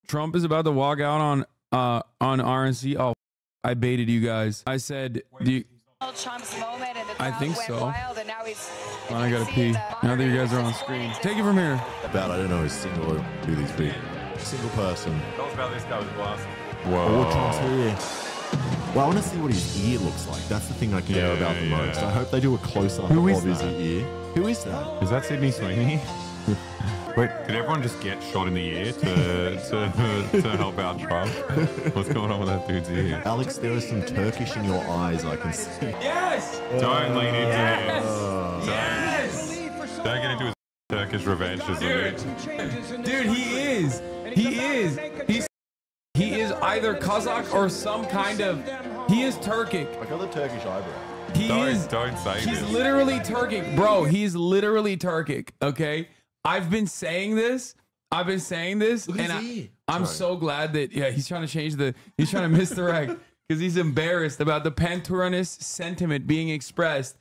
Trump is about to walk out on RNC. Oh, I baited you guys. I said, do you, Trump's moment and the I think went so. wild, and now he's, I gotta pee. Now that you guys are on screen, take it from here. About I don't know, is single or do these people. Single person. Tell us about this guy with glasses. Whoa. Trump's here. Well, I want to see what his ear looks like. That's the thing I care about the most. I hope they do a close-up of his ear. Who is that? Is that Sydney Sweeney? Wait, did everyone just get shot in the ear to help out Trump? What's going on with that dude's ear? Alex, there is some Turkish in your eyes, I can see. Yes! Don't lean into Yes! it. Yes! Don't get into his Turkish revanchism. Dude, he is. He is. He is either Kazakh or some kind of. He is Turkic. I got the Turkish eyebrow. Don't say He's this. literally Turkic, bro. He's literally Turkic. Okay, I've been saying this, and I'm so glad that he's trying to change he's trying to misdirect because he's embarrassed about the Panturanist sentiment being expressed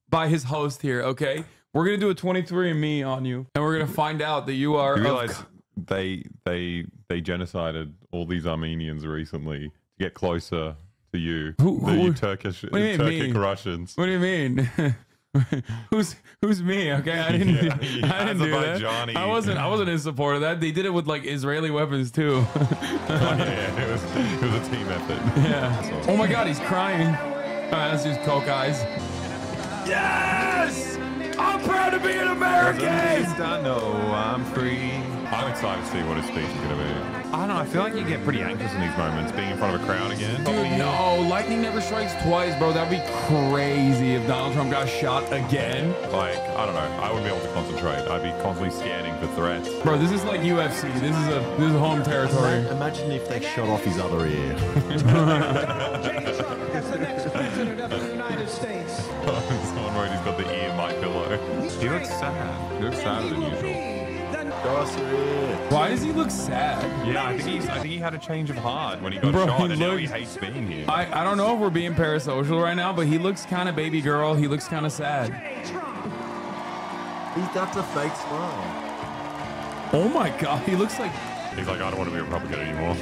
by his host here. Okay, we're gonna do a 23andMe on you, and we're gonna find out that you are. You realize they genocided all these Armenians recently to get closer to you. The Turkish Russians. What do you mean? Who's me? Okay, I didn't do that. I wasn't in support of that. They did it with like Israeli weapons too. It was a team effort. Yeah. Oh my God, he's crying. That's just coke eyes. Yes, I'm proud to be an American. I know I'm free. I'm excited to see what his speech is going to be. I don't know. I feel like you get pretty anxious in these moments, being in front of a crowd again. Dude, no. Lightning never strikes twice, bro. That'd be crazy if Donald Trump got shot again. Like, I don't know. I wouldn't be able to concentrate. I'd be constantly scanning for threats. Bro, this is like UFC. This is home territory. Imagine if they shot off his other ear. As the next president of the United States. Someone wrote he's got the ear mic pillow. He looks sad. He looks sadder than usual. Why does he look sad? Yeah, I think he had a change of heart when he got shot, and now he hates being here. I don't know if we're being parasocial right now, but he looks kind of baby girl. He looks kind of sad. That's a fake smile. Oh my God, he looks like. He's like, I don't want to be a Republican anymore.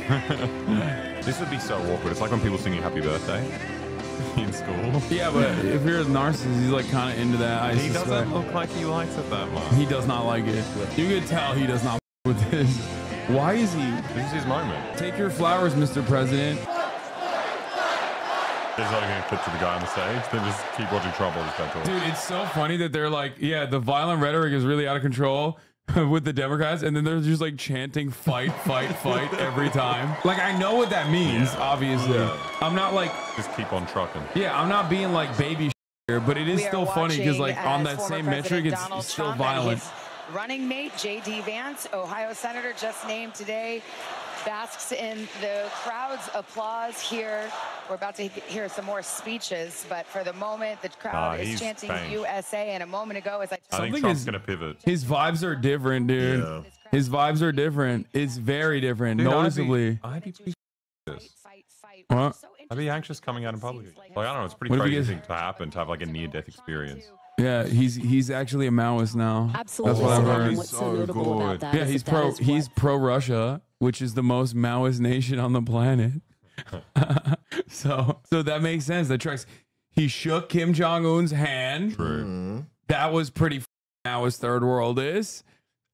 This would be so awkward. It's like when people sing you happy birthday in school. Yeah, but if you're a narcissist, he's like kind of into that. He doesn't look like he likes it that much. He does not like it. You can tell he does not with this. Why is he? This is his moment. Take your flowers, Mr. President. There's not even a clip to the guy on the stage. They just keep watching Trump all this time. Dude, it's so funny that they're like, yeah, the violent rhetoric is really out of control with the Democrats, and then they're just like chanting fight, fight, fight every time. Like, I know what that means, obviously. Yeah. I'm not like... Just keep on trucking. Yeah, I'm not being like baby here, but it is still funny because like on that same metric, it's still violent. Running mate, J.D. Vance, Ohio Senator, just named today, basks in the crowd's applause here. We're about to hear some more speeches, but for the moment, the crowd is chanting USA. And a moment ago, as I think Trump's going to pivot. His vibes are different, dude. Yeah. His vibes are different. It's very different, dude, noticeably. I'd be what? I'd be anxious coming out in public. Like, I don't know, it's a pretty crazy thing to happen, to have like a near-death experience. Yeah, he's actually a Maoist now. Absolutely. That's what I've heard. What's so notable about that? Yeah, he's pro Russia, which is the most Maoist nation on the planet. so that makes sense. That tracks. He shook Kim Jong-un's hand. True. That was pretty Maoist third worldist.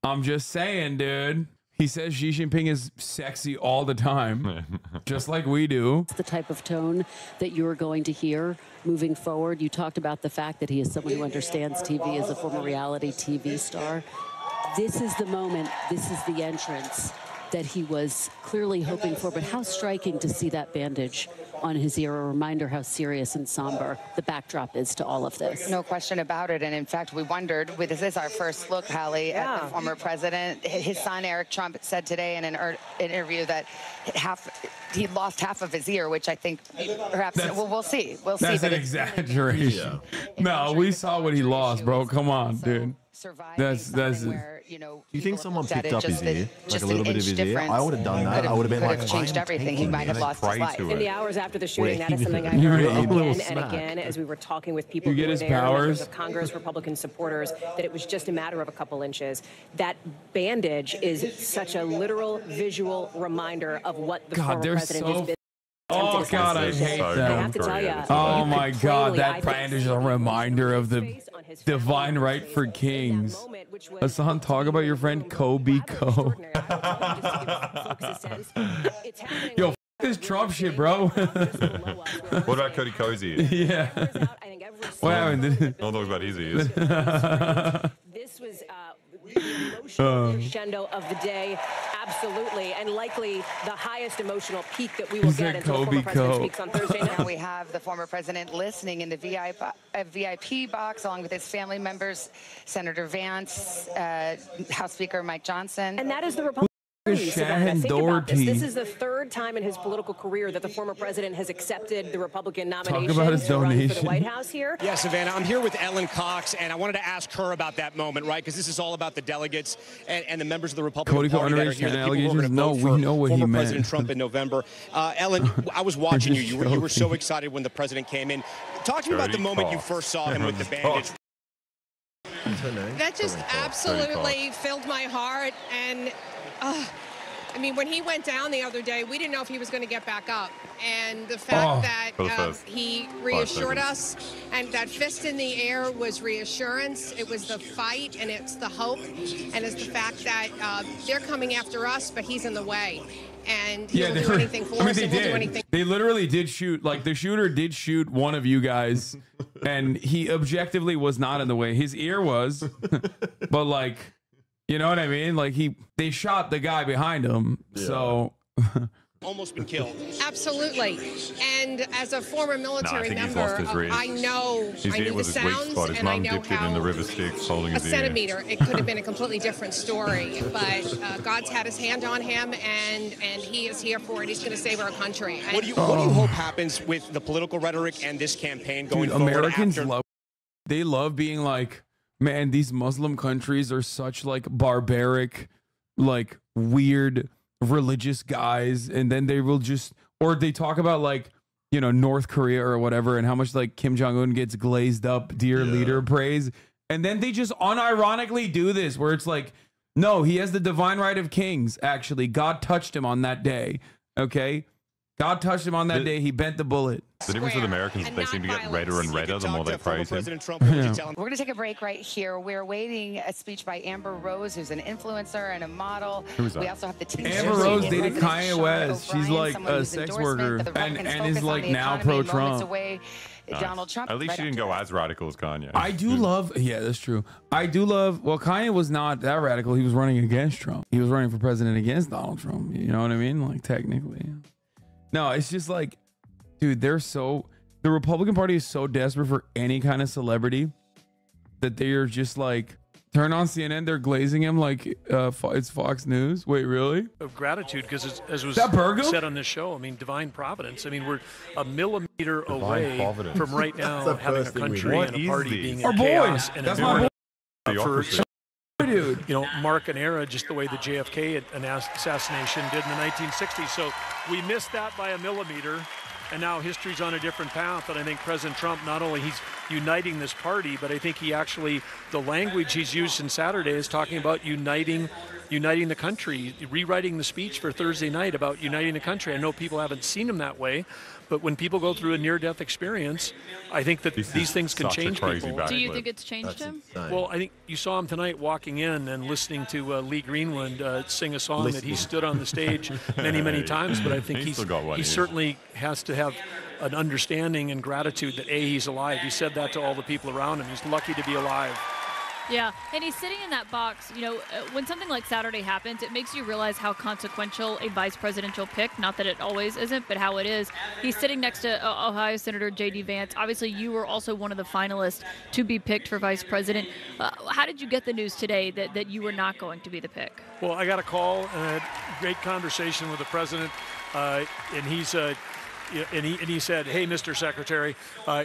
I'm just saying, dude. He says Xi Jinping is sexy all the time, just like we do. It's the type of tone that you're going to hear moving forward. You talked about the fact that he is someone who understands TV as a former reality TV star. This is the moment, this is the entrance that he was clearly hoping for, but how striking to see that bandage on his ear, a reminder how serious and somber the backdrop is to all of this. No question about it. And in fact, we wondered, this is our first look, Hallie, at the former president. His son, Eric Trump, said today in an interview that he lost half of his ear, which I think perhaps, we'll see. We'll see. That's an exaggeration. Yeah. No, we saw what he lost, bro. Come on, dude. surviving something where, you know, you think someone picked up his ear, like a little bit of his ear? I would have done that. I would have been like, changed everything. He might have lost his life. In the hours after the shooting, that is something I heard again and again as we were talking with people who were there, members of Congress, Republican supporters, that it was just a matter of a couple inches. That bandage is such a literal visual reminder of what the former president has been. Oh God, I hate that. I have to tell you. Oh my God, that bandage is a reminder of the divine right for kings. Hassan, talk about your friend Kobe Co. Yo, f this Trump shit, bro. What about Cody Cozy? Yeah. What happened? Don't talk about his ears. This was the emotional crescendo of the day, absolutely, and likely the highest emotional peak that we will get until the former president speaks on Thursday night. Now we have the former president listening in the VIP box, along with his family members, Senator Vance, House Speaker Mike Johnson. And that is the Republican. Think about this. This is the third time in his political career that the former president has accepted the Republican nomination to run for the White House here. Yeah, Savannah, I'm here with Ellen Cox, and I wanted to ask her about that moment, right? Because this is all about the delegates and the members of the Republican Party that are here, the people who are going to vote for former President Trump in November. Ellen, I was watching you. You were so excited when the president came in. Talk to me about the moment you first saw him with the bandage. That just absolutely filled my heart, and I mean, when he went down the other day, we didn't know if he was going to get back up. And the fact that he reassured us, and that fist in the air was reassurance. It was the fight, and it's the hope, and it's the fact that they're coming after us, but he's in the way. And he'll do anything for us, and we'll do anything. They literally did shoot, like the shooter did shoot one of you guys, and he objectively was not in the way. His ear was, but like, you know what I mean? Like they shot the guy behind him, so. Almost been killed. Absolutely. And as a former military member, I know the sounds, and I know how a centimeter, it could have been a completely different story. But God's had his hand on him, and he is here for it. He's going to save our country. What do you hope happens with the political rhetoric and this campaign going forward? Americans they love being like, man, these Muslim countries are such like barbaric, like weird religious guys, and then they will just, or they talk about like, you know, North Korea or whatever, and how much like Kim Jong-un gets glazed up dear leader praise, and then they just unironically do this where it's like, no, he has the divine right of kings. Actually, God touched him on that day. Okay, God touched him on that day. He bent the bullet. The difference with Americans is they seem to get redder and redder the more they praise him. We're going to take a break right here. We're awaiting a speech by Amber Rose, who's an influencer and a model. Who's that? We also have the Amber Rose dated Kanye West. She's like a sex worker and is like now pro-Trump. Donald Trump. At least she didn't go as radical as Kanye. I do love, yeah, that's true. I do love, well, Kanye was not that radical. He was running against Trump. He was running for president against Donald Trump. You know what I mean? Like, technically. No, it's just like, dude, the Republican Party is so desperate for any kind of celebrity that they are just like, turn on CNN, they're glazing him like it's Fox News. Wait, really? Of gratitude, because as was said on this show, I mean, divine providence. I mean, we're a millimeter away from right now having a country and a party being in chaos. And that's my boy. Dude, you know, mark an era just the way the JFK assassination did in the 1960s. So we missed that by a millimeter. And now history's on a different path, and I think President Trump, not only he's uniting this party, but I think he actually, the language he's used in Saturday is talking about uniting the country, rewriting the speech for Thursday night about uniting the country. I know people haven't seen him that way, but when people go through a near-death experience, I think that these things can change people. Do you think it's changed him? Well, I think you saw him tonight walking in and listening to Lee Greenwood sing a song that he stood on the stage many, many times, but I think he certainly has to have an understanding and gratitude that, A, he's alive. He said that to all the people around him. He's lucky to be alive. Yeah, and he's sitting in that box. You know, when something like Saturday happens, it makes you realize how consequential a vice presidential pick, not that it always isn't, but how it is. He's sitting next to Ohio Senator J.D. Vance. Obviously, you were also one of the finalists to be picked for vice president. How did you get the news today that you were not going to be the pick? Well, I got a call and a great conversation with the president, and he's and he said, hey, Mr. Secretary,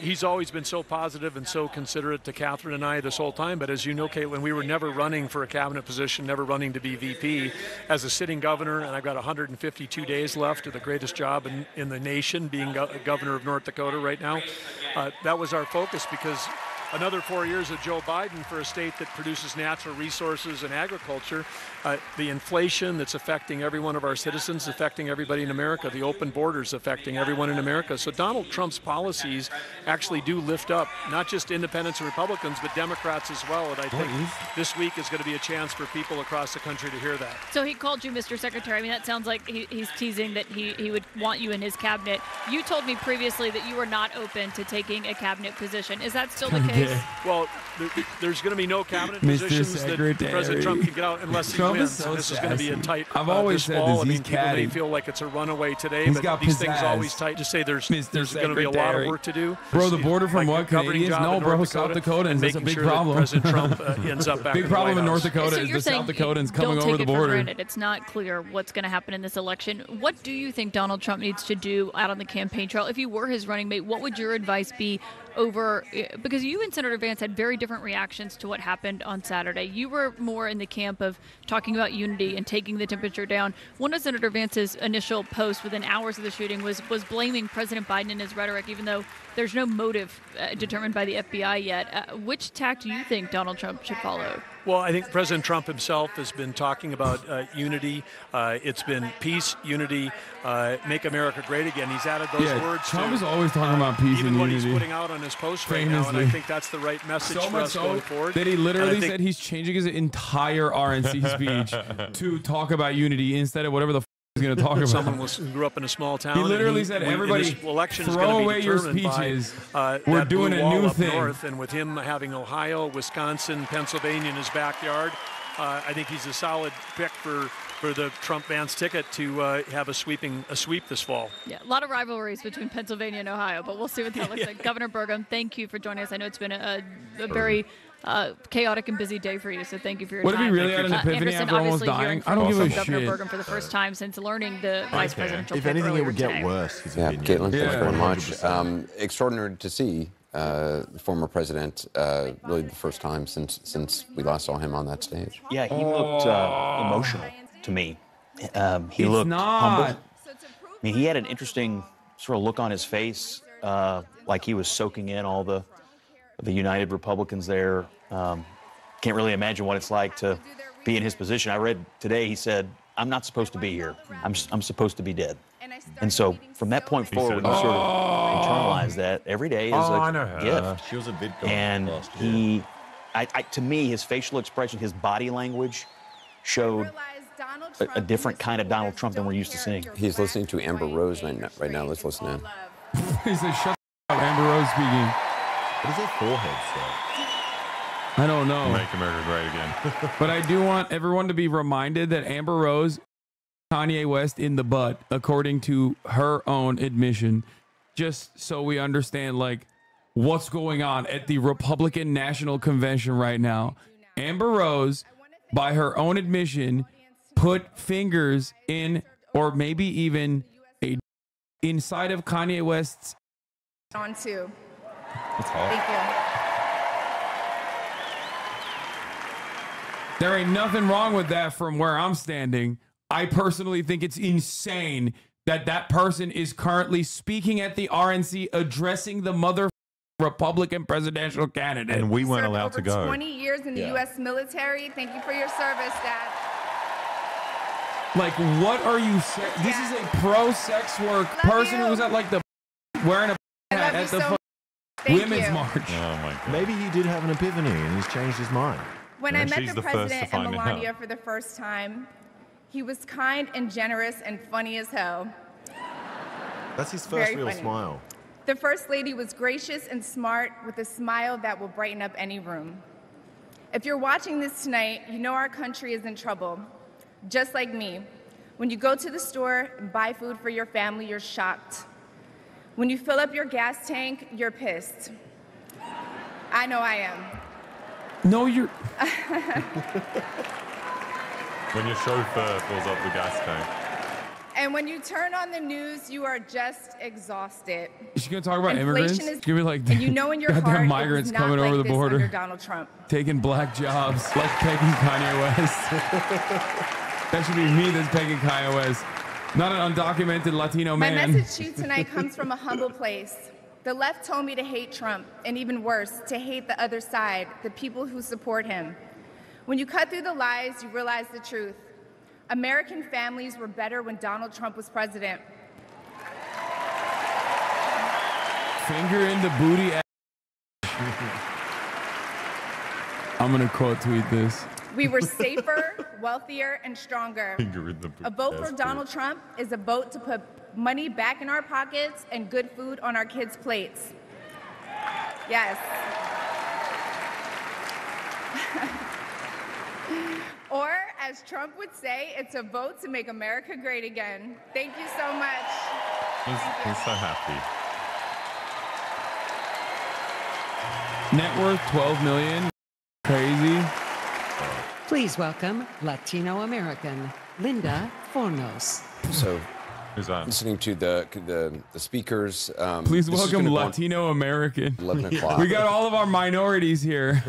he's always been so positive and so considerate to Catherine and I this whole time. But as you know, Caitlin, we were never running for a cabinet position, never running to be VP. As a sitting governor, and I've got 152 days left of the greatest job in the nation, being governor of North Dakota right now. That was our focus, because another 4 years of Joe Biden for a state that produces natural resources and agriculture, the inflation that's affecting every one of our citizens, affecting everybody in America, the open borders affecting everyone in America. So Donald Trump's policies actually do lift up not just independents and Republicans, but Democrats as well. And I think this week is going to be a chance for people across the country to hear that. So he called you Mr. Secretary. I mean, that sounds like he's teasing that he would want you in his cabinet. You told me previously that you were not open to taking a cabinet position. Is that still the case? Well, there's going to be no cabinet positions that President Trump can get out unless he wins. So this is going to be a tight I've always said this. I mean, people may feel like it's a runaway today, but these things always tight. Just say there's going to be a lot of work to do. Bro, the border from what Canadians? No, bro, South Dakotans. That's a big problem. President Trump ends up back big problem in North Dakota so is the South Dakotans coming over the border. Don't take it for granted. It's not clear what's going to happen in this election. What do you think Donald Trump needs to do out on the campaign trail? If you were his running mate, what would your advice be over, because you and Senator Vance had very different reactions to what happened on Saturday. You were more in the camp of talking about unity and taking the temperature down. One of Senator Vance's initial posts within hours of the shooting was blaming President Biden and his rhetoric, even though there's no motive determined by the FBI yet. Which tack do you think Donald Trump should follow? Well, I think President Trump himself has been talking about unity. It's been peace, unity, make America great again. He's added those words. Trump is always talking about peace and unity. Even what he's putting out on his post right now, and I think that's the right message for us going forward. That he literally said he's changing his entire RNC speech to talk about unity instead of whatever the he's going to talk about. Someone who grew up in a small town. He literally said, everybody throw away your speeches. We're doing a new thing. North, and with him having Ohio, Wisconsin, Pennsylvania in his backyard, I think he's a solid pick for the Trump-Vance ticket to have a sweep this fall. Yeah, a lot of rivalries between Pennsylvania and Ohio, but we'll see what that looks like. Governor Burgum, thank you for joining us. I know it's been a very chaotic and busy day for you, so thank you for your time. What if he really had an epiphany after almost dying? I don't give a shit. Governor Burgum for the first time since learning the vice presidential pick. If anything, it would get today. worse. Caitlin, thanks very much. Extraordinary to see the former president, really the first time since we last saw him on that stage. Yeah, he looked emotional to me. He looked humble. I mean, he had an interesting sort of look on his face, like he was soaking in all the United Republicans there. Can't really imagine what it's like to be in his position. I read today he said, I'm not supposed to be here. I'm supposed to be dead. And so from that point forward, when you sort of internalize that, every day is a gift. She was a bit and he, to me, his facial expression, his body language showed a different kind of Donald Trump than we're used to seeing. He's listening to Amber Rose right now. Let's listen in. He said, shut up, Amber Rose speaking. What does her forehead say? I don't know. Make America great again. But I do want everyone to be reminded that Amber Rose, Kanye West in the butt, according to her own admission, just so we understand, like, what's going on at the Republican National Convention right now. Amber Rose, by her own admission, put fingers in, or maybe even inside of Kanye West's. On too. Thank you. There ain't nothing wrong with that from where I'm standing. I personally think it's insane that that person is currently speaking at the RNC, addressing the mother Republican presidential candidate. And we weren't allowed to go. 20 years in the U.S. military. Thank you for your service, Dad. Like, what are you saying? This is a pro-sex work person who was at, like, the wearing a hat at the women's march. Oh, my God. Maybe he did have an epiphany and he's changed his mind. When I met the president and Melania for the first time, he was kind and generous and funny as hell. That's his first real smile. The First Lady was gracious and smart with a smile that will brighten up any room. If you're watching this tonight, you know our country is in trouble. Just like me. When you go to the store and buy food for your family, you're shocked. When you fill up your gas tank, you're pissed. I know I am. No, you're... When your chauffeur fills up the gas tank. And when you turn on the news, you are just exhausted. She's going to talk about immigrants? She's going to be like, and you know in your heart, migrants coming over the border. Under Donald Trump. Taking black jobs, like pegging Kanye West. That should be me that's pegging Kanye West. Not an undocumented Latino man. My message to you tonight comes from a humble place. The left told me to hate Trump, and even worse, to hate the other side, the people who support him. When you cut through the lies, you realize the truth. American families were better when Donald Trump was president. Finger in the booty. I'm going to quote tweet this. We were safer, wealthier, and stronger. A vote for Donald Trump is a vote to put money back in our pockets and good food on our kids' plates. Yes. Or, as Trump would say, it's a vote to make America great again. Thank you so much. He's so happy. Net worth 12 million. Crazy. Please welcome Latino American Linda Fornos. So, listening to the speakers. Please welcome Latino American. 11 o'clock. We got all of our minorities here.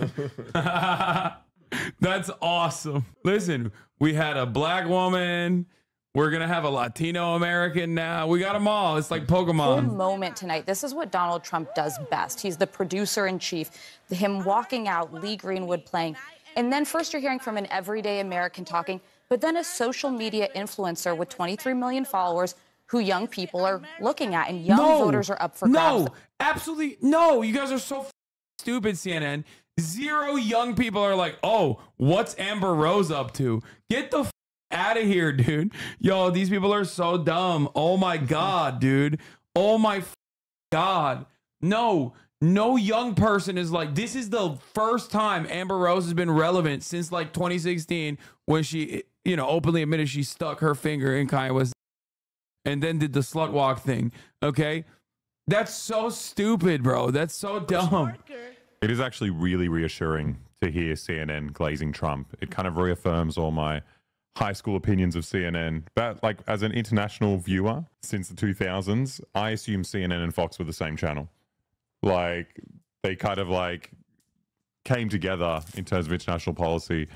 That's awesome. Listen, we had a black woman. We're going to have a Latino American now. We got them all. It's like Pokemon. Full moment tonight. This is what Donald Trump does best. He's the producer in chief. Him walking out, Lee Greenwood playing. And then first you're hearing from an everyday American talking, but then a social media influencer with 23 million followers who young people are looking at, and young voters are up for grabs. No, absolutely no. You guys are so stupid, CNN. 0 young people are like, oh, what's Amber Rose up to? Get the out of here, dude. Yo, these people are so dumb. Oh my God, dude. Oh my God. No young person is like, this is the first time Amber Rose has been relevant since like 2016 when she, openly admitted she stuck her finger in Kanye West and then did the slut walk thing. Okay. That's so stupid, bro. That's so dumb. It is actually really reassuring to hear CNN glazing Trump. It kind of reaffirms all my high school opinions of CNN. But like as an international viewer since the 2000s, I assume CNN and Fox were the same channel. Like they kind of like came together in terms of international policy.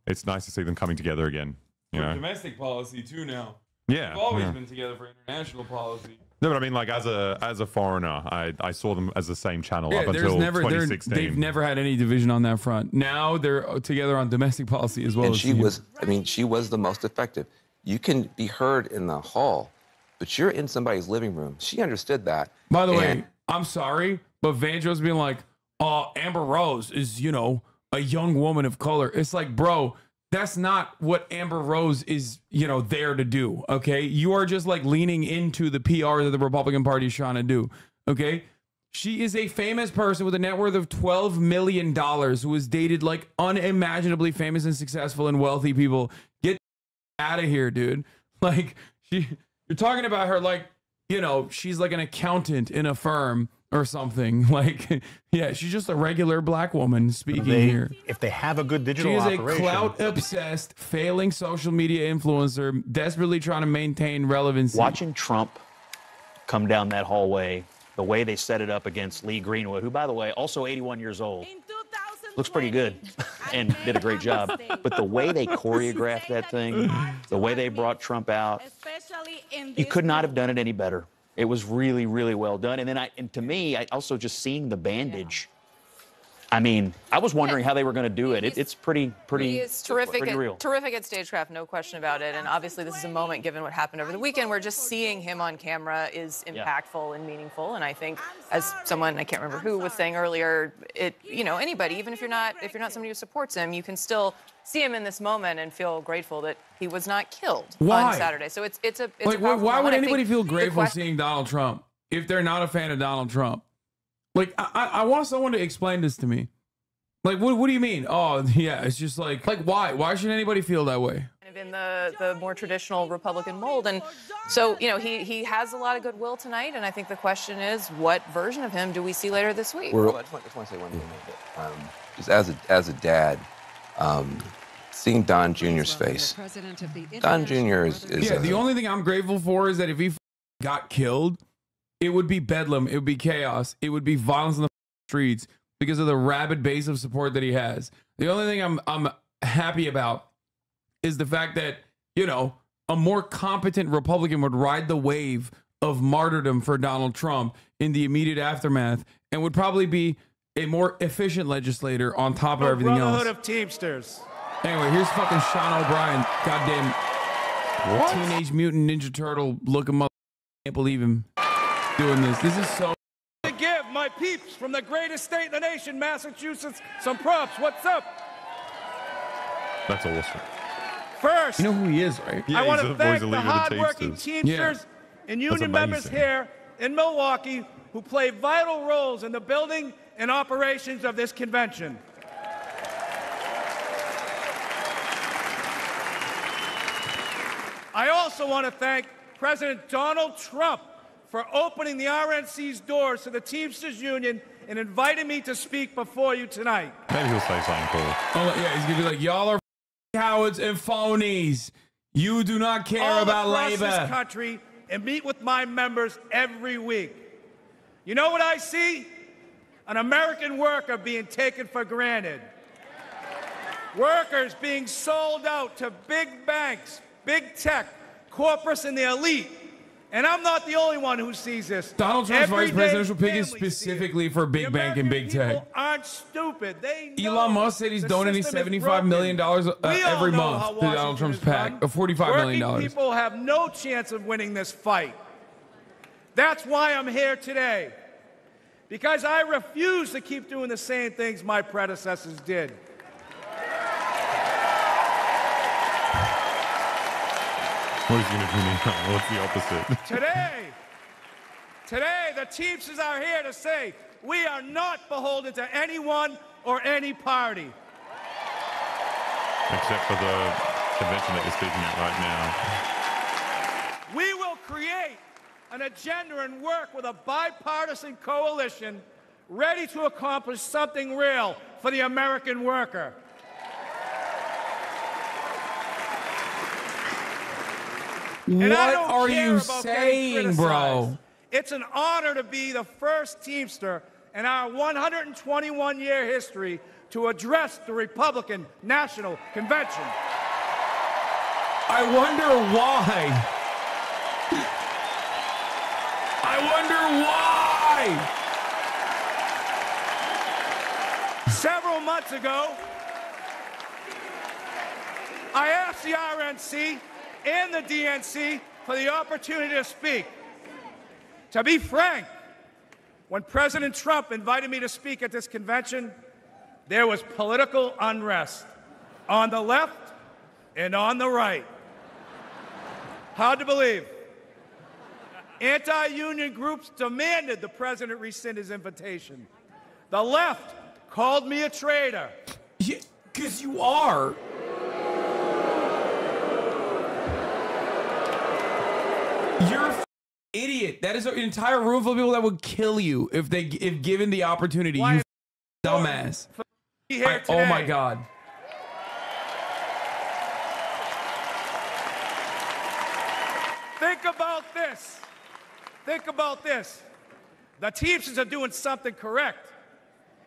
It's nice to see them coming together again. You know? Domestic policy too now. Yeah. We've always been together for international policy. No, but I mean, like as a foreigner, I saw them as the same channel up until 2016. They've never had any division on that front. Now they're together on domestic policy as well. And she was the most effective. You can be heard in the hall, but you're in somebody's living room. She understood that. By the way, I'm sorry, but Vandro's being like, Amber Rose is, a young woman of color. It's like, bro, that's not what Amber Rose is, there to do. Okay. You are just like leaning into the PR that the Republican Party is trying to do. Okay. She is a famous person with a net worth of $12 million who has dated like unimaginably famous and successful and wealthy people. Get out of here, dude. Like you're talking about her like, she's like an accountant in a firm or something. Like, yeah, she's just a regular black woman speaking here. If they have a good digital operation. She is a clout-obsessed, failing social media influencer, desperately trying to maintain relevancy. Watching Trump come down that hallway, the way they set it up against Lee Greenwood, who, by the way, also 81 years old, looks pretty good and did a great job. But the way they choreographed that thing, the way they brought Trump out, you could not have done it any better. It was really, really well done. And then to me, I also just seeing the bandage. I mean, I was wondering how they were going to do it. It's pretty terrific. Pretty real. Terrific at stagecraft, no question about it. And obviously, this is a moment, given what happened over the weekend, where just seeing him on camera is impactful and meaningful. And I think, as someone, I can't remember who was saying earlier, anybody, even if you're not somebody who supports him, you can still see him in this moment and feel grateful that he was not killed on Saturday. So it's a like, why would anybody feel grateful seeing Donald Trump if they're not a fan of Donald Trump? Like, I want someone to explain this to me. Like, what do you mean? Oh, yeah, it's just like why? Why should anybody feel that way? In the more traditional Republican mold. And so, he has a lot of goodwill tonight. And I think the question is, what version of him do we see later this week? I just want to say one thing. Just as a dad, seeing Don Jr.'s face. Don Jr. is yeah, the only thing I'm grateful for is that if he got killed, it would be bedlam. It would be chaos. It would be violence in the streets because of the rabid base of support that he has. The only thing I'm happy about is the fact that, you know, a more competent Republican would ride the wave of martyrdom for Donald Trump in the immediate aftermath and would probably be a more efficient legislator on top of everything else. Brotherhood of Teamsters. Anyway, here's fucking Sean O'Brien. Goddamn Teenage Mutant Ninja Turtle looking mother. Can't believe him doing this. This is so. To give my peeps from the greatest state in the nation, Massachusetts, some props. What's up? That's awesome. First, you know who he is, right? I want to thank the hardworking Teamsters and union members here in Milwaukee who play vital roles in the building and operations of this convention. I also want to thank President Donald Trump for opening the RNC's doors to the Teamsters Union and inviting me to speak before you tonight. Maybe he'll say something cool. Oh, yeah, he's going to be like, y'all are cowards and phonies. You do not care about labor. This country and meet with my members every week. You know what I see? An American worker being taken for granted. Workers being sold out to big banks, big tech, corporates, and the elite. And I'm not the only one who sees this. Donald Trump's vice presidential pick is specifically for big bank and big tech. People aren't stupid. They know Elon Musk said he's donating $75 million every month to Donald Trump's PAC, $45 million. Working people have no chance of winning this fight. That's why I'm here today. Because I refuse to keep doing the same things my predecessors did. What is he going to do now? What's the opposite? Today, the Teamsters are here to say we are not beholden to anyone or any party. Except for the convention that you're speaking at right now. We will create an agenda and work with a bipartisan coalition ready to accomplish something real for the American worker. What are you saying, bro? It's an honor to be the first Teamster in our 121-year history to address the Republican National Convention. I wonder why. I wonder why. Several months ago, I asked the RNC and the DNC for the opportunity to speak. To be frank, when President Trump invited me to speak at this convention, there was political unrest on the left and on the right. Hard to believe. Anti-union groups demanded the president rescind his invitation. The left called me a traitor. Yeah, 'cause you are. You're an idiot. That is an entire room full of people that would kill you if given the opportunity. You dumbass. Oh my God. Think about this. Think about this. The Teamsters are doing something correct.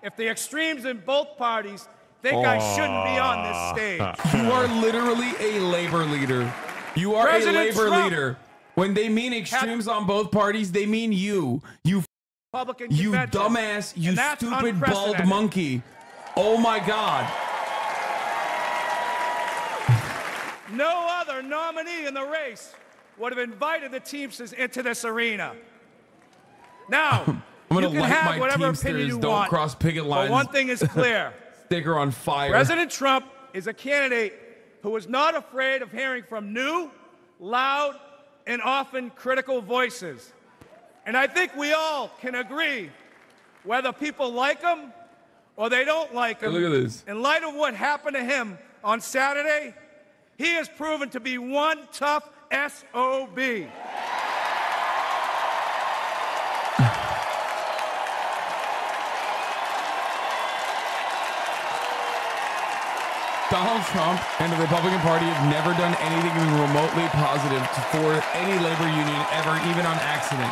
If the extremes in both parties think I shouldn't be on this stage. You are literally a labor leader. You are a labor leader. When they mean extremes on both parties, they mean you. You dumbass, you stupid bald monkey. Oh my God. No other nominee in the race would have invited the Teamsters into this arena. Now, I'm you can have whatever opinion you want, cross picket lines. but one thing is clear. Sticker on fire. President Trump is a candidate who is not afraid of hearing from new, loud, and often critical voices. And I think we all can agree, whether people like him or they don't like him, look at this. In light of what happened to him on Saturday, he has proven to be one tough SOB. Donald Trump and the Republican Party have never done anything even remotely positive for any labor union ever, even on accident.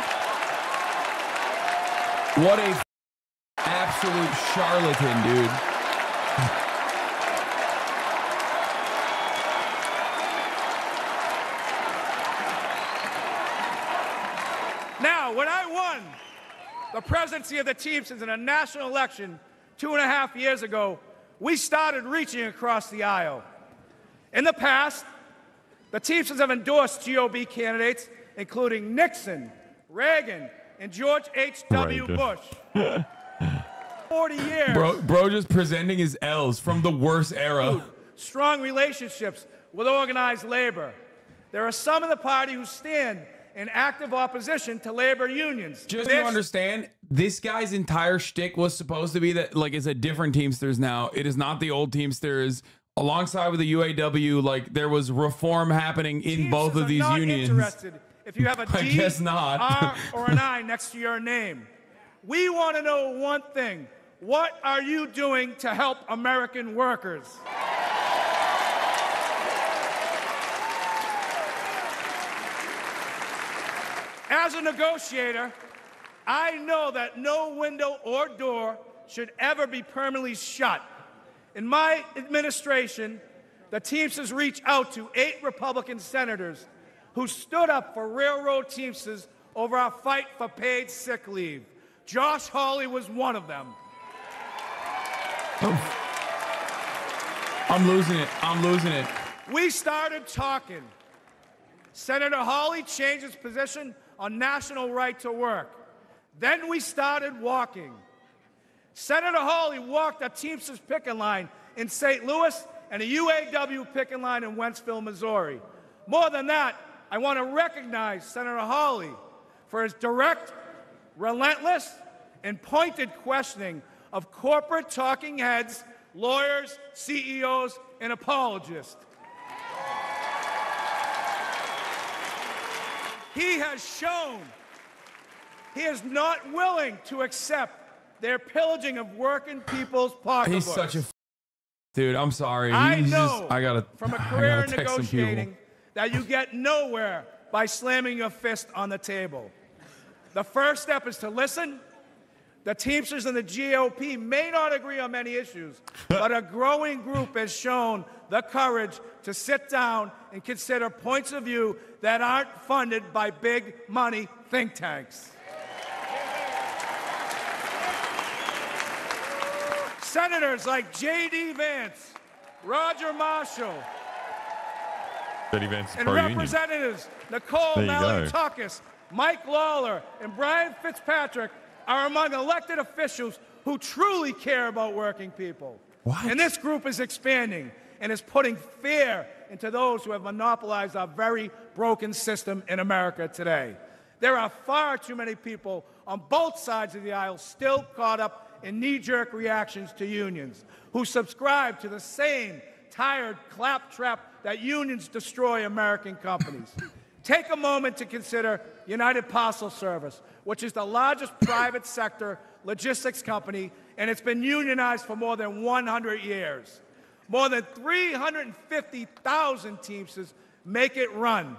What a absolute charlatan, dude. Now, when I won the presidency of the Teamsters in a national election 2.5 years ago, we started reaching across the aisle. In the past, the Teamsters have endorsed GOP candidates, including Nixon, Reagan, and George H.W. Bush. 40 years. Bro just presenting his L's from the worst era. Strong relationships with organized labor. There are some in the party who stand in active opposition to labor unions. Just to understand, this guy's entire shtick was supposed to be that, like, it's a different Teamsters now. It is not the old Teamsters. Alongside with the UAW, like, there was reform happening in both of these unions. Interested if you have a D, I guess not. R, or an I next to your name. We want to know one thing. What are you doing to help American workers? As a negotiator, I know that no window or door should ever be permanently shut. In my administration, the Teamsters reached out to 8 Republican senators who stood up for railroad Teamsters over our fight for paid sick leave. Josh Hawley was one of them. I'm losing it. I'm losing it. We started talking. Senator Hawley changed his position on national right to work. Then we started walking. Senator Hawley walked a Teamsters picket line in St. Louis and a UAW picket line in Wentzville, Missouri. More than that, I want to recognize Senator Hawley for his direct, relentless, and pointed questioning of corporate talking heads, lawyers, CEOs, and apologists. He has shown he is not willing to accept their pillaging of working people's pocketbooks. He's such a dude. I'm sorry. I know I gotta, from a career in negotiating that you get nowhere by slamming your fist on the table. The first step is to listen. The Teamsters and the GOP may not agree on many issues, but a growing group has shown the courage to sit down and consider points of view that aren't funded by big money think tanks. Senators like J.D. Vance, Roger Marshall, and Representatives Nicole Malliotakis, Mike Lawler, and Brian Fitzpatrick are among elected officials who truly care about working people. And this group is expanding and is putting fear into those who have monopolized our very broken system in America today. There are far too many people on both sides of the aisle still caught up in knee-jerk reactions to unions, who subscribe to the same tired claptrap that unions destroy American companies. Take a moment to consider United Parcel Service, which is the largest private sector logistics company, and it's been unionized for more than 100 years. More than 350,000 Teamsters make it run.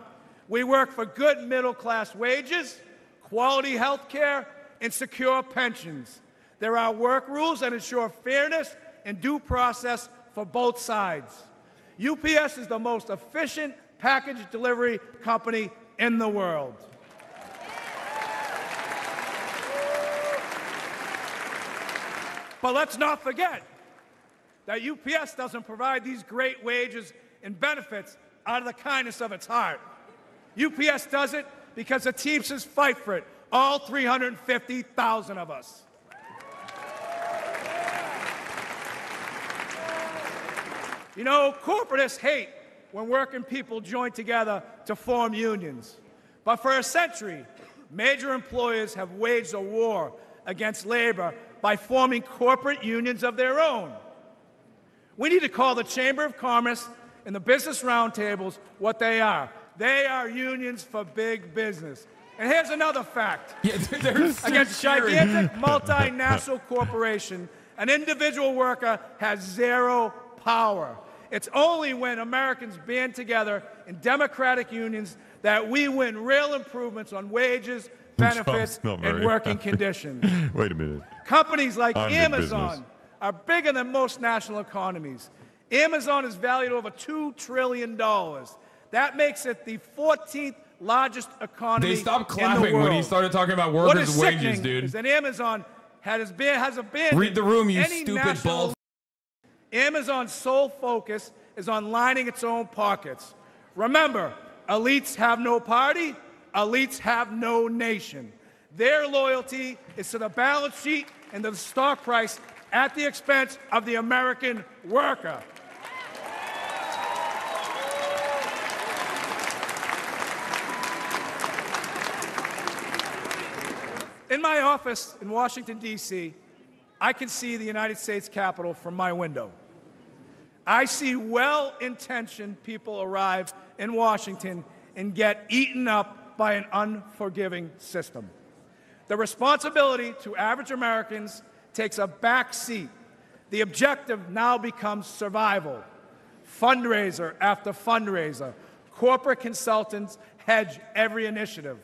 We work for good middle-class wages, quality health care, and secure pensions. There are work rules that ensure fairness and due process for both sides. UPS is the most efficient package delivery company in the world. But let's not forget that UPS doesn't provide these great wages and benefits out of the kindness of its heart. UPS does it because the Teamsters fight for it, all 350,000 of us. You know, corporatists hate when working people join together to form unions. But for a century, major employers have waged a war against labor by forming corporate unions of their own. We need to call the Chamber of Commerce and the business roundtables what they are. They are unions for big business. And here's another fact. Against gigantic multinational corporation, an individual worker has zero power. It's only when Americans band together in democratic unions that we win real improvements on wages, benefits, and working conditions. Wait a minute. Companies like I'm Amazon are bigger than most national economies. Amazon is valued over $2 trillion. That makes it the 14th largest economy. They stopped in the clapping world. when he started talking about workers' wages, dude. Is that Amazon has abandoned Read the room, you any stupid national bald. Amazon's sole focus is on lining its own pockets. Remember, elites have no party, elites have no nation. Their loyalty is to the balance sheet and to the stock price at the expense of the American worker. In my office in Washington, D.C., I can see the United States Capitol from my window. I see well-intentioned people arrive in Washington and get eaten up by an unforgiving system. The responsibility to average Americans takes a back seat. The objective now becomes survival. Fundraiser after fundraiser, corporate consultants hedge every initiative.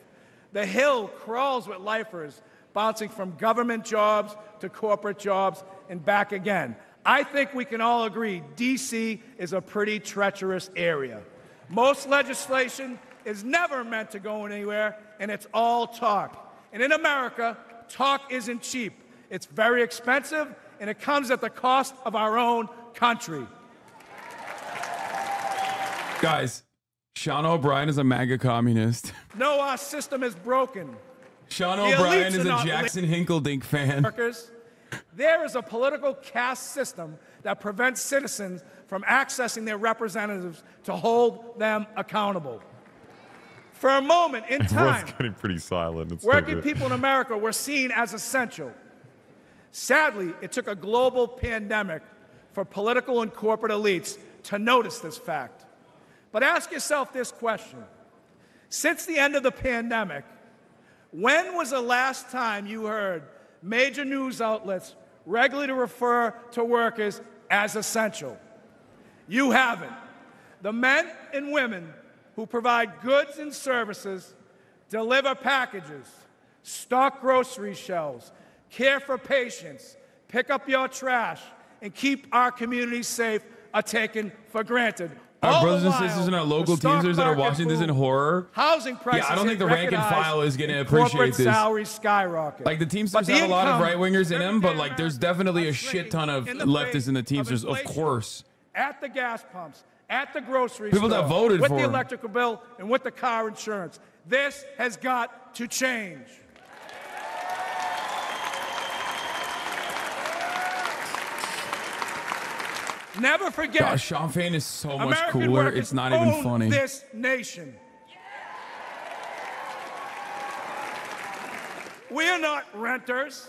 The Hill crawls with lifers, bouncing from government jobs to corporate jobs and back again. I think we can all agree D.C. is a pretty treacherous area. Most legislation is never meant to go anywhere, and it's all talk. And in America, talk isn't cheap. It's very expensive, and it comes at the cost of our own country. Guys, Sean O'Brien is a MAGA communist. No, our system is broken. Sean O'Brien is a Jackson Hinkledink fan. There is a political caste system that prevents citizens from accessing their representatives to hold them accountable. For a moment in time, Everyone's getting pretty silent. It's working people in America were seen as essential. Sadly, it took a global pandemic for political and corporate elites to notice this fact. But ask yourself this question. Since the end of the pandemic, when was the last time you heard major news outlets regularly refer to workers as essential? You haven't. The men and women who provide goods and services, deliver packages, stock grocery shelves, care for patients, pick up your trash, and keep our communities safe are taken for granted. Our brothers and sisters and our local teamsters that are watching this in horror. Housing prices. Yeah, I don't think the rank and file is going to appreciate this. Salaries skyrocket. Like the Teamsters have a lot of right wingers in them, but like there's definitely a shit ton of leftists in the Teamsters, of course. At the gas pumps, at the grocery People store, that voted with for the him. electrical bill and with the car insurance. This has got to change. Never forget. Gosh, Sean Fain is so much American cooler. workers It's not even own funny. This nation. We are not renters.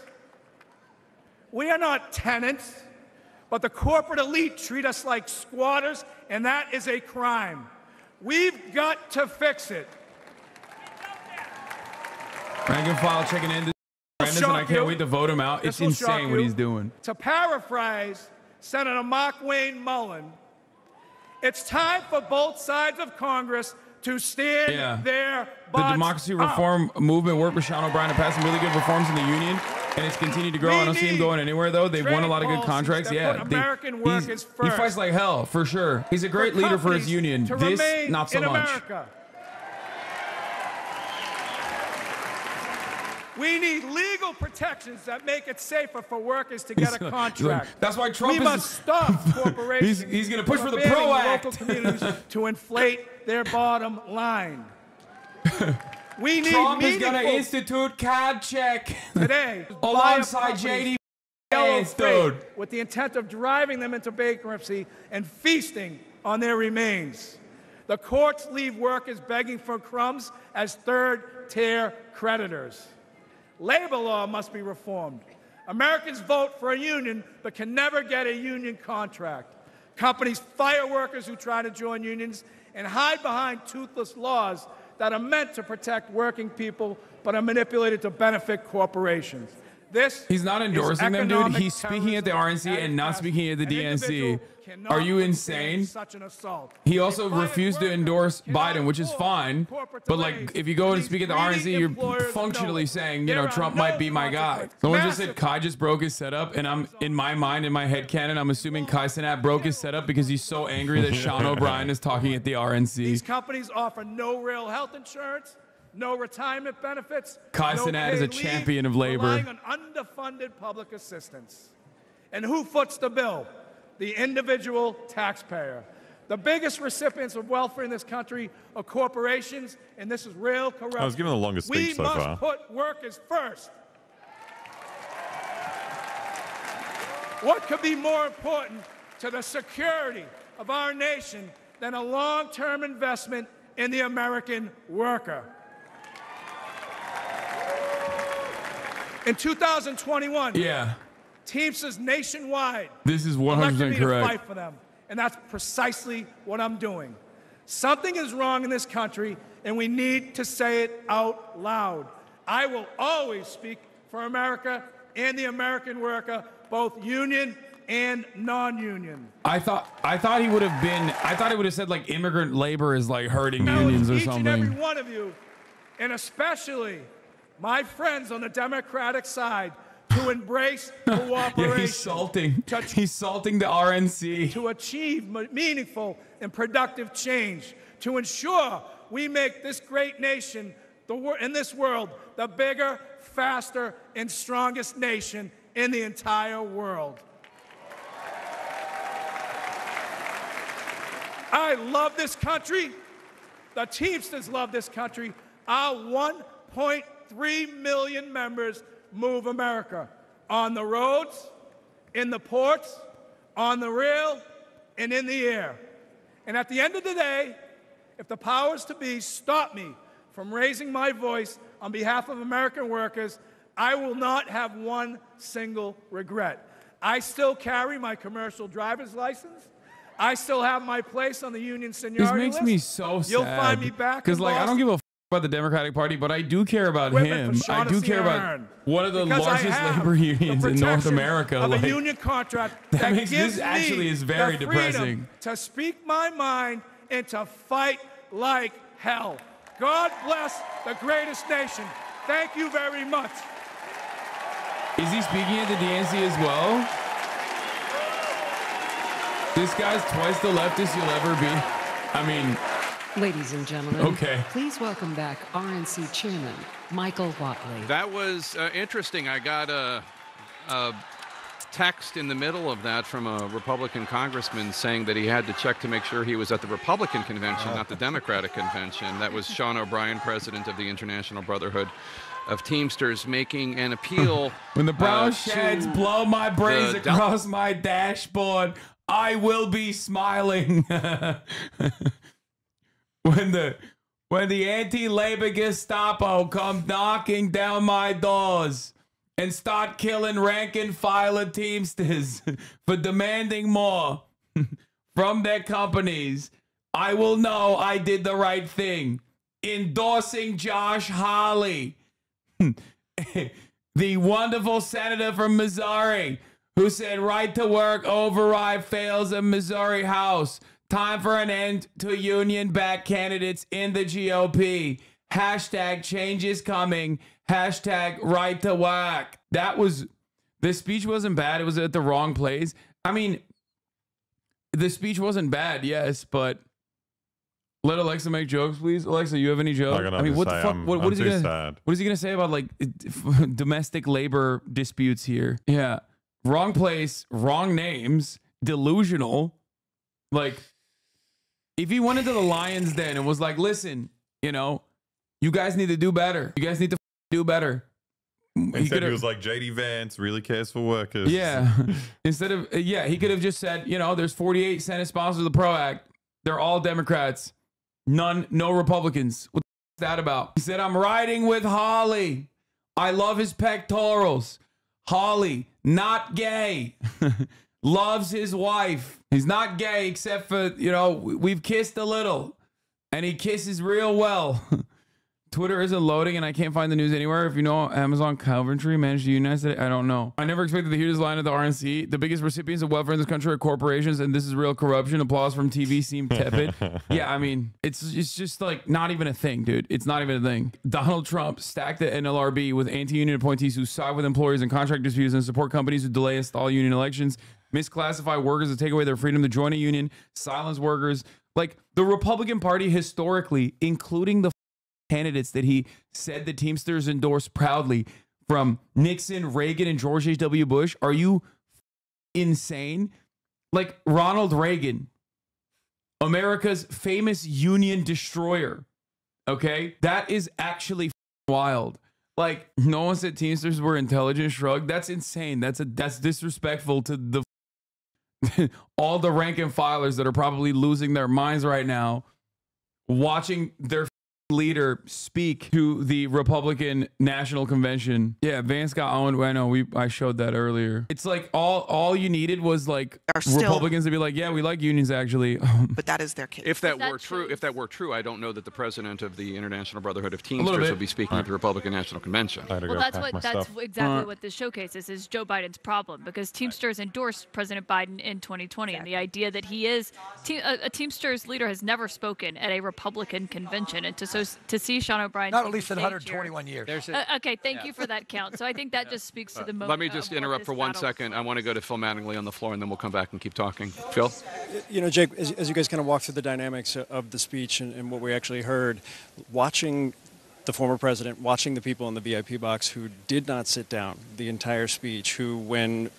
We are not tenants. But the corporate elite treat us like squatters, and that is a crime. We've got to fix it. Rank and file checking in. Brandon, and I can't wait to vote him out. It's insane what he's doing. To paraphrase Senator Mark Wayne Mullen, it's time for both sides of Congress to stand their butts The democracy up. reform movement worked with Sean O'Brien to pass some really good reforms in the union, and it's continued to grow. I don't see him going anywhere, though. They've won a lot of good contracts. Yeah, he fights like hell, for sure. He's a great leader for his union. This, not so much. America. We need legal protections that make it safer for workers to get a contract. That's why Trump we must stop corporations. He's going to push for the banning PRO Act. local communities to inflate their bottom line. We need Trump is going to institute CAD check today alongside JD. Dude, with the intent of driving them into bankruptcy and feasting on their remains. The courts leave workers begging for crumbs as third-tier creditors. Labor law must be reformed. Americans vote for a union but can never get a union contract. Companies fire workers who try to join unions and hide behind toothless laws that are meant to protect working people but are manipulated to benefit corporations. He's not endorsing them, dude. He's speaking at the RNC and not speaking at the DNC. Are you insane? He also refused to endorse Biden, which is fine. But like, if you go and speak at the RNC, you're functionally saying, you know, Trump might be my guy. Someone just said Kai just broke his setup, and I'm in my mind, in my head canon, I'm assuming Kai Cenat broke his setup because he's so angry that Sean O'Brien is talking at the RNC. These companies offer no real health insurance, no retirement benefits. Kai no Cenat is a champion of labor. Relying on underfunded public assistance. And who foots the bill? The individual taxpayer. The biggest recipients of welfare in this country are corporations, and this is real corruption. I was given the longest speech so far. We must put workers first. What could be more important to the security of our nation than a long-term investment in the American worker? In 2021, Teamsters nationwide. This is 100% elected me correct. to fight for them, and that's precisely what I'm doing. Something is wrong in this country, and we need to say it out loud. I will always speak for America and the American worker, both union and non-union. I thought he would have been. I thought he would have said like immigrant labor is like hurting unions or something. Each and every one of you, and especially my friends on the Democratic side, to embrace cooperation. Yeah, he's salting the RNC. To achieve meaningful and productive change, to ensure we make this great nation in this world the bigger, faster, and strongest nation in the entire world. I love this country. The Teamsters love this country. Our 1.3 million members move America on the roads, in the ports, on the rail, and in the air. And at the end of the day, if the powers to be stop me from raising my voice on behalf of American workers, I will not have one single regret. I still carry my commercial driver's license. I still have my place on the union seniority list. This makes me so sad. You'll find me back because, like, I don't give a about the Democratic Party, but I do care about him. I do care about one of the largest labor unions in North America. Of a union contract that makes this actually is very depressing. To speak my mind and to fight like hell. God bless the greatest nation. Thank you very much. Is he speaking at the DNC as well? This guy's twice the leftist you'll ever be. I mean, ladies and gentlemen, please welcome back RNC Chairman Michael Whatley. That was interesting. I got a text in the middle of that from a Republican congressman saying that he had to check to make sure he was at the Republican convention, not the Democratic convention. That was Sean O'Brien, president of the International Brotherhood of Teamsters, making an appeal. When the brown sheds blow my brains across my dashboard, I will be smiling. When the anti-labor Gestapo come knocking down my doors and start killing rank and file of Teamsters for demanding more from their companies, I will know I did the right thing. Endorsing Josh Hawley, the wonderful senator from Missouri, who said right to work override fails in Missouri House. Time for an end to union-backed candidates in the GOP. Hashtag change is coming. Hashtag right to work. The speech wasn't bad. It was at the wrong place. I mean, the speech wasn't bad, yes, but let Alexa make jokes, please. Alexa, you have any jokes? I mean, what the fuck? What is he gonna say about like domestic labor disputes here? Yeah. Wrong place, wrong names, delusional. Like, if he went into the Lions Den and was like, listen, you know, you guys need to do better. You guys need to do better. He was like, JD Vance really cares for workers. Yeah. Instead of, he could have just said, you know, there's 48 Senate sponsors of the PRO Act. They're all Democrats. No Republicans. What's that about? He said, I'm riding with Hawley. I love his pectorals. Hawley, not gay. Loves his wife. He's not gay except for, you know, we've kissed a little. And he kisses real well. Twitter isn't loading and I can't find the news anywhere. If you know, Amazon Coventry managed to unionize it. I don't know. I never expected to hear this line at the RNC. The biggest recipients of welfare in this country are corporations, and this is real corruption. Applause from TV seemed tepid. Yeah, I mean, it's just like not even a thing, dude. It's not even a thing. Donald Trump stacked the NLRB with anti-union appointees who side with employers in contract disputes and support companies who delay and stall union elections, misclassify workers to take away their freedom to join a union, silence workers. Like the Republican Party historically, including the candidates that he said the Teamsters endorsed proudly, from Nixon, Reagan, and George H.W. Bush. Are you insane? Like Ronald Reagan, America's famous union destroyer. Okay? That is actually wild. Like, no one said Teamsters were intelligent. Shrug. That's insane. That's disrespectful to the all the rank and filers that are probably losing their minds right now watching their leader speak to the Republican National Convention. Yeah, Vance got owned. I know, I showed that earlier. It's like all you needed was like Republicans to be like, yeah, we like unions actually. But that is their case. If that were true, I don't know that the president of the International Brotherhood of Teamsters would be speaking at the Republican National Convention. Well, that's exactly what this showcases is Joe Biden's problem, because Teamsters endorsed President Biden in 2020, and the idea that he is a Teamsters leader has never spoken at a Republican convention, and to see Sean O'Brien not at least in 121 years. Okay, thank you for that count. So I think that just speaks to the moment. Let me just interrupt for 1 second. I want to go to Phil Mattingly on the floor, and then we'll come back and keep talking. Phil? You know, Jake, as you guys kind of walk through the dynamics of the speech and what we actually heard, watching the former president, watching the people in the VIP box who did not sit down the entire speech, who, when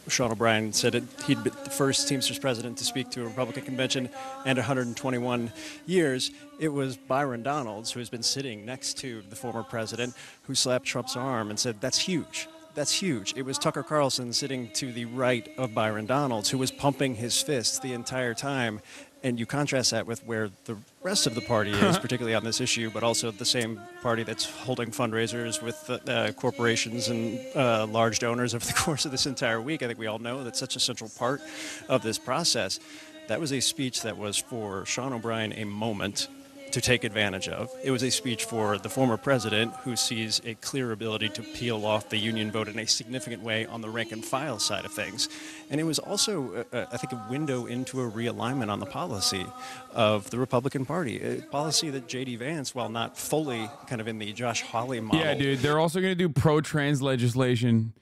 Sean O'Brien said he'd been the first Teamsters president to speak to a Republican convention and 121 years, it was Byron Donalds, who has been sitting next to the former president, who slapped Trump's arm and said, "That's huge. That's huge." It was Tucker Carlson sitting to the right of Byron Donalds, who was pumping his fists the entire time. And you contrast that with where the rest of the party is, particularly on this issue, but also the same party that's holding fundraisers with corporations and large donors over the course of this entire week. I think we all know that's such a central part of this process. That was a speech that was for Sean O'Brien a moment to take advantage of. It was a speech for the former president, who sees a clear ability to peel off the union vote in a significant way on the rank and file side of things. And it was also, I think, a window into a realignment on the policy of the Republican Party, a policy that J.D. Vance, while not fully kind of in the Josh Hawley model. Yeah, dude, they're also going to do pro-trans legislation.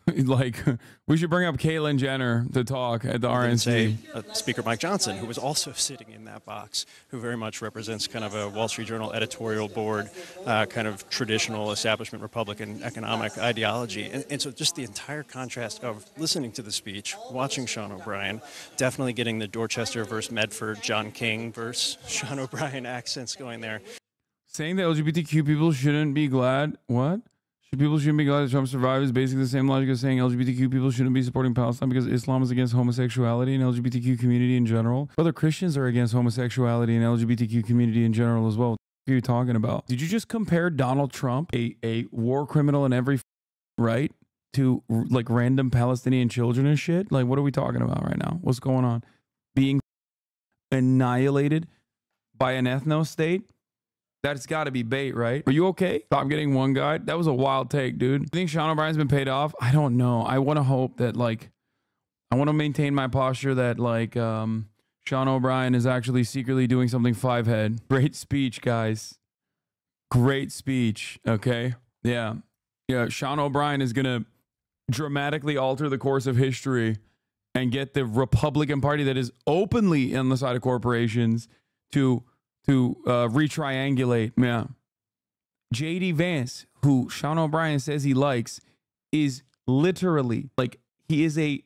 Like, we should bring up Caitlyn Jenner to talk at the RNC. Speaker Mike Johnson, who was also sitting in that box, who very much represents kind of a Wall Street Journal editorial board, kind of traditional establishment Republican economic ideology. And so just the entire contrast of listening to the speech, watching Sean O'Brien, definitely getting the Dorchester versus Medford, John King versus Sean O'Brien accents going there. Saying that LGBTQ people shouldn't be glad. What? People shouldn't be glad that Trump survived is basically the same logic as saying LGBTQ people shouldn't be supporting Palestine because Islam is against homosexuality and LGBTQ community in general. Other Christians are against homosexuality and LGBTQ community in general as well. What are you talking about? Did you just compare Donald Trump, a war criminal in every right, to like random Palestinian children and shit? Like, what are we talking about right now? What's going on? Being annihilated by an ethno state? That's got to be bait, right? Are you okay? Stop getting one guy. That was a wild take, dude. I think Sean O'Brien's been paid off. I don't know. I want to hope that, like, I want to maintain my posture that, like, Sean O'Brien is actually secretly doing something five-head. Great speech, guys. Great speech, okay? Yeah. Yeah, Sean O'Brien is going to dramatically alter the course of history and get the Republican Party that is openly on the side of corporations to retriangulate. Yeah. J.D. Vance, who Sean O'Brien says he likes, is literally like he is a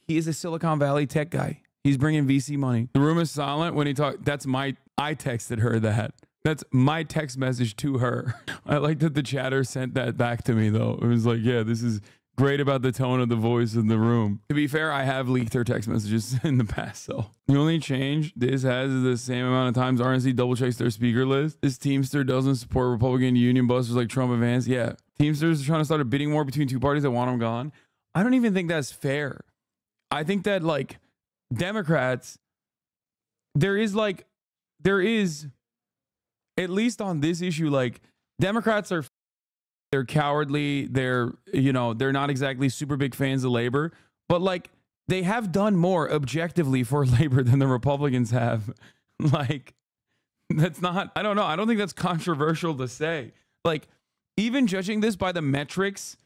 Silicon Valley tech guy. He's bringing VC money. The room is silent when he talked. I texted her that. That's my text message to her. I like that the chatter sent that back to me though. It was like, yeah, this is great about the tone of the voice in the room. To be fair, I have leaked her text messages in the past, so. The only change this has is the same amount of times RNC double checks their speaker list. This Teamster doesn't support Republican union busters like Trump and Vance. Yeah, Teamsters are trying to start a bidding war between two parties that want them gone. I don't even think that's fair. I think that, like, Democrats, there is at least on this issue, like Democrats are, they're cowardly. They're, you know, they're not exactly super big fans of labor, but like they have done more objectively for labor than the Republicans have. Like, that's not, I don't know. I don't think that's controversial to say. Like, even judging this by the metrics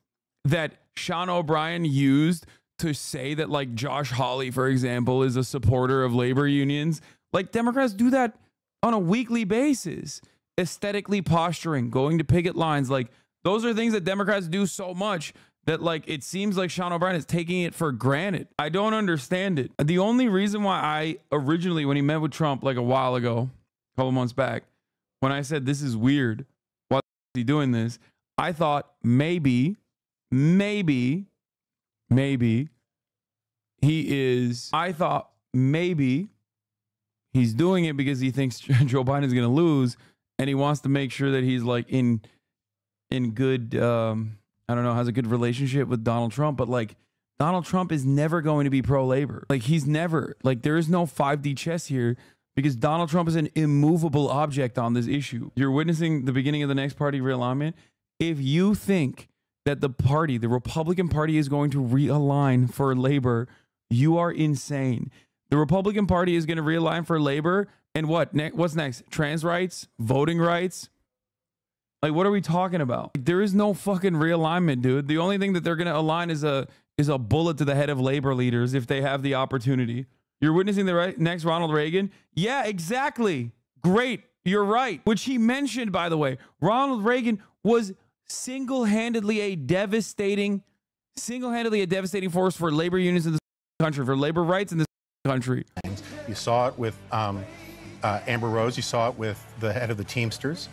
that Sean O'Brien used to say that, like, Josh Hawley, for example, is a supporter of labor unions, like, Democrats do that on a weekly basis. Aesthetically posturing, going to picket lines, like, those are things that Democrats do so much that, like, it seems like Sean O'Brien is taking it for granted. I don't understand it. The only reason why I originally, when he met with Trump like a while ago, a couple months back, when I said this is weird, why is he doing this? I thought maybe he is, I thought maybe he's doing it because he thinks Joe Biden is going to lose and he wants to make sure that he's like in good, I don't know, has a good relationship with Donald Trump, but like Donald Trump is never going to be pro-labor. Like he's never, like there is no 5D chess here because Donald Trump is an immovable object on this issue. You're witnessing the beginning of the next party realignment. If you think that the party, the Republican Party, is going to realign for labor, you are insane. The Republican Party is going to realign for labor, and what? What's next? Trans rights? Voting rights? Like, what are we talking about? There is no fucking realignment, dude. The only thing that they're going to align is a bullet to the head of labor leaders if they have the opportunity. You're witnessing the next Ronald Reagan? Yeah, exactly. Great. You're right. Which he mentioned, by the way. Ronald Reagan was single-handedly a devastating force for labor unions in this country, for labor rights in this country. You saw it with Amber Rose. You saw it with the head of the Teamsters.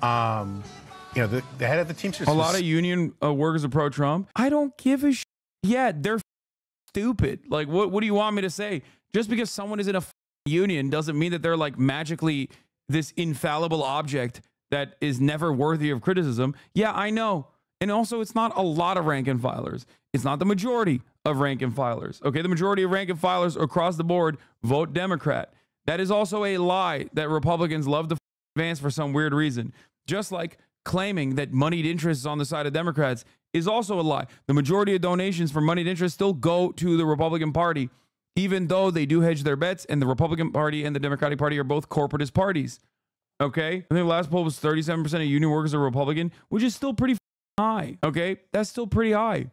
You know, the head of the Teamsters. A lot of union workers are pro-Trump. I don't give a shit. Yeah, they're stupid. Like, what do you want me to say? Just because someone is in a union doesn't mean that they're like magically this infallible object that is never worthy of criticism. Yeah, I know. And also, it's not a lot of rank and filers. It's not the majority of rank and filers. Okay, the majority of rank and filers across the board vote Democrat. That is also a lie that Republicans love to advance for some weird reason. Just like claiming that moneyed interests on the side of Democrats is also a lie. The majority of donations for moneyed interests still go to the Republican Party, even though they do hedge their bets, and the Republican Party and the Democratic Party are both corporatist parties. Okay? I think the last poll was 37% of union workers are Republican, which is still pretty high. Okay? That's still pretty high.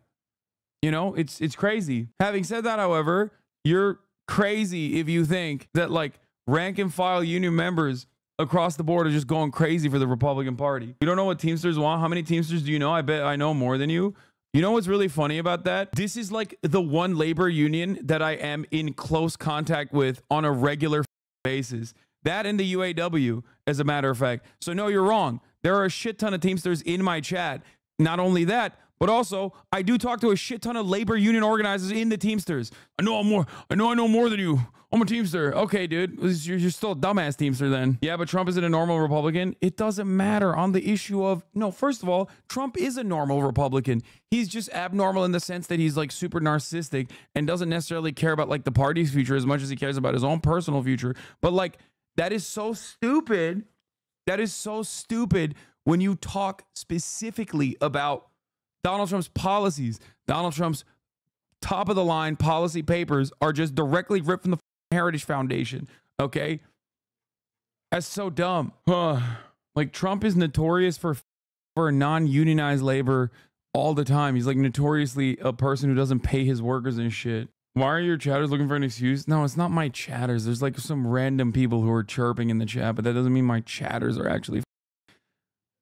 You know, it's crazy. Having said that, however, you're crazy if you think that like rank and file union members across the board are just going crazy for the Republican Party. You don't know what Teamsters want? How many Teamsters do you know? I bet I know more than you. You know what's really funny about that? This is like the one labor union that I am in close contact with on a regular basis. That and the UAW, as a matter of fact. So no, you're wrong. There are a shit ton of Teamsters in my chat. Not only that, but also I do talk to a shit ton of labor union organizers in the Teamsters. I know more than you. I'm a Teamster. Okay, dude. You're still a dumbass Teamster then. Yeah, but Trump isn't a normal Republican. It doesn't matter on the issue of, no, first of all, Trump is a normal Republican. He's just abnormal in the sense that he's like super narcissistic and doesn't necessarily care about like the party's future as much as he cares about his own personal future. But like, that is so stupid. That is so stupid when you talk specifically about Donald Trump's policies. Donald Trump's top of the line policy papers are just directly ripped from the Heritage Foundation. Okay. That's so dumb. Like Trump is notorious for non-unionized labor all the time. He's like notoriously a person who doesn't pay his workers and shit. Why are your chatters looking for an excuse? No, it's not my chatters. There's like some random people who are chirping in the chat, but that doesn't mean my chatters are actually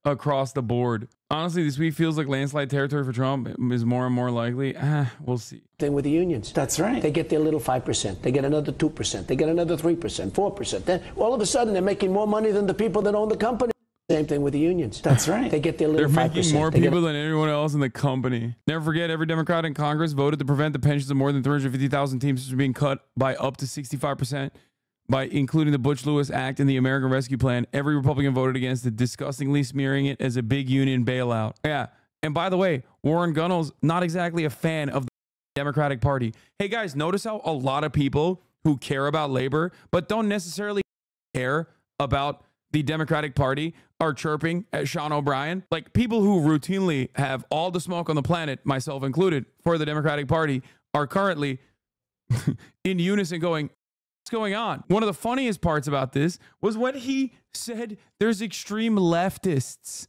across the board. Honestly, this week feels like landslide territory for Trump is more and more likely. We'll see. Thing with the unions. That's right. They get their little 5%. They get another 2%. They get another 3%, 4%. Then all of a sudden they're making more money than the people that own the company. Same thing with the unions. That's right. They get their little 5%. They're making more people than anyone else in the company. Never forget, every Democrat in Congress voted to prevent the pensions of more than 350,000 Teamsters from being cut by up to 65%. By including the Butch-Lewis Act and the American Rescue Plan. Every Republican voted against it, disgustingly smearing it as a big union bailout. Yeah. And by the way, Warren Gunnell's not exactly a fan of the Democratic Party. Hey guys, notice how a lot of people who care about labor, but don't necessarily care about the Democratic Party are chirping at Sean O'Brien. Like, people who routinely have all the smoke on the planet, myself included, for the Democratic Party are currently in unison going, what's going on? One of the funniest parts about this was when he said there's extreme leftists.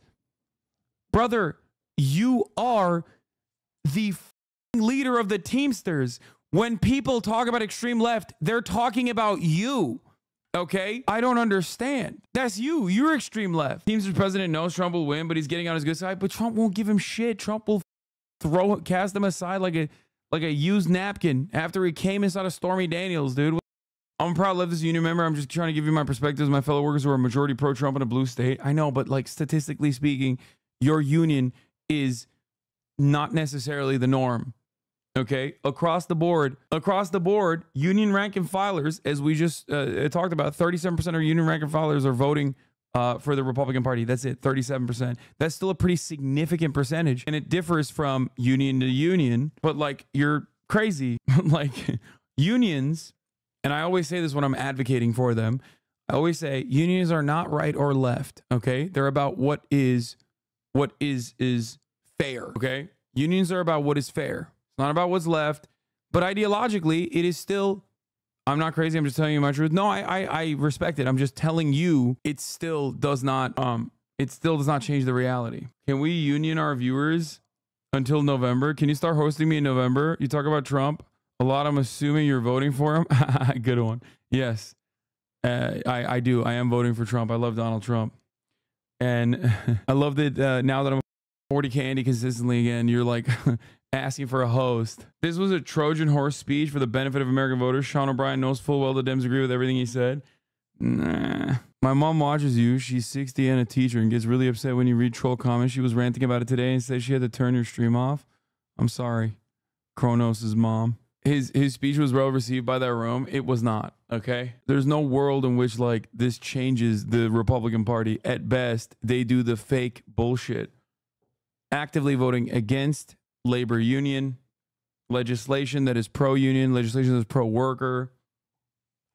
Brother, you are the leader of the Teamsters. When people talk about extreme left, they're talking about you. Okay? I don't understand. That's you. You're extreme left. Teamsters president knows Trump will win, but he's getting on his good side. But Trump won't give him shit. Trump will cast him aside like a used napkin after he came inside of Stormy Daniels, dude. I'm a proud leftist union member. I'm just trying to give you my perspectives. My fellow workers who are majority pro-Trump in a blue state. I know, but like statistically speaking, your union is not necessarily the norm. Okay, across the board, union rank and filers, as we just talked about, 37% of union rank and filers are voting for the Republican Party. That's it, 37%. That's still a pretty significant percentage, and it differs from union to union. But like, you're crazy. Like, unions, and I always say this when I'm advocating for them. I always say unions are not right or left. Okay, they're about what is fair. Okay, unions are about what is fair. It's not about what's left, but ideologically, it is still, I'm not crazy, I'm just telling you my truth. No, I respect it. I'm just telling you it still does not change the reality. Can we union our viewers until November? Can you start hosting me in November? You talk about Trump a lot. I'm assuming you're voting for him. Good one. Yes, I do. I am voting for Trump. I love Donald Trump. And I love that now that I'm 40K Andy consistently again, you're like asking for a host. This was a Trojan horse speech for the benefit of American voters. Sean O'Brien knows full well the Dems agree with everything he said. Nah. My mom watches you. She's 60 and a teacher and gets really upset when you read troll comments. She was ranting about it today and said she had to turn your stream off. I'm sorry. Kronos' mom. His speech was well received by that room. It was not, okay? There's no world in which like this changes the Republican Party. At best, they do the fake bullshit. Actively voting against labor union legislation that is pro-union, legislation that is pro-worker.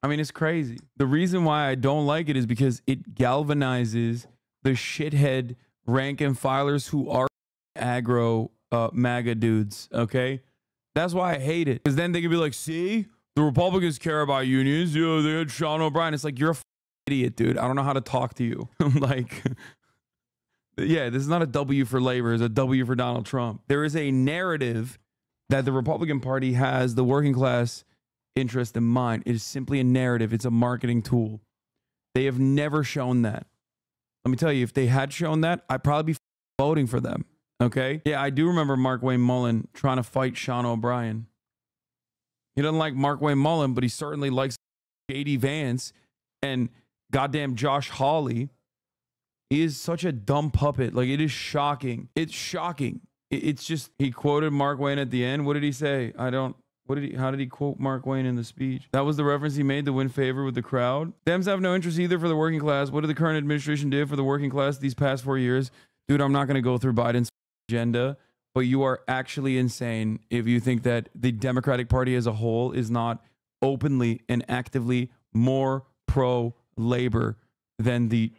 I mean, it's crazy. The reason why I don't like it is because it galvanizes the shithead rank and filers who are aggro MAGA dudes, okay? That's why I hate it. Because then they could be like, see? The Republicans care about unions. Yeah, they had Sean O'Brien. It's like, you're a idiot, dude. I don't know how to talk to you. Like... Yeah, this is not a W for labor, it's a W for Donald Trump. There is a narrative that the Republican Party has the working class interest in mind. It is simply a narrative. It's a marketing tool. They have never shown that. Let me tell you, if they had shown that, I'd probably be voting for them. Okay? Yeah, I do remember Mark Wayne Mullen trying to fight Sean O'Brien. He doesn't like Mark Wayne Mullen, but he certainly likes J.D. Vance and goddamn Josh Hawley. He is such a dumb puppet. Like, it is shocking. It's shocking. It's just, he quoted Mark Wayne at the end. What did he say? How did he quote Mark Wayne in the speech? That was the reference he made to win favor with the crowd. Dems have no interest either for the working class. What did the current administration do for the working class these past 4 years? Dude, I'm not going to go through Biden's agenda, but you are actually insane if you think that the Democratic Party as a whole is not openly and actively more pro-labor than the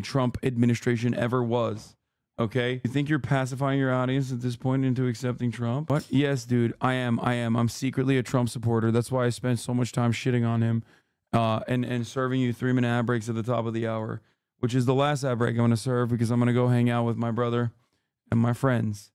Trump administration ever was. Okay? You think you're pacifying your audience at this point into accepting Trump? What? Yes, dude, I am. I'm secretly a Trump supporter. That's why I spent so much time shitting on him and serving you 3-minute ad breaks at the top of the hour, which is the last ad break I'm going to serve because I'm going to go hang out with my brother and my friends.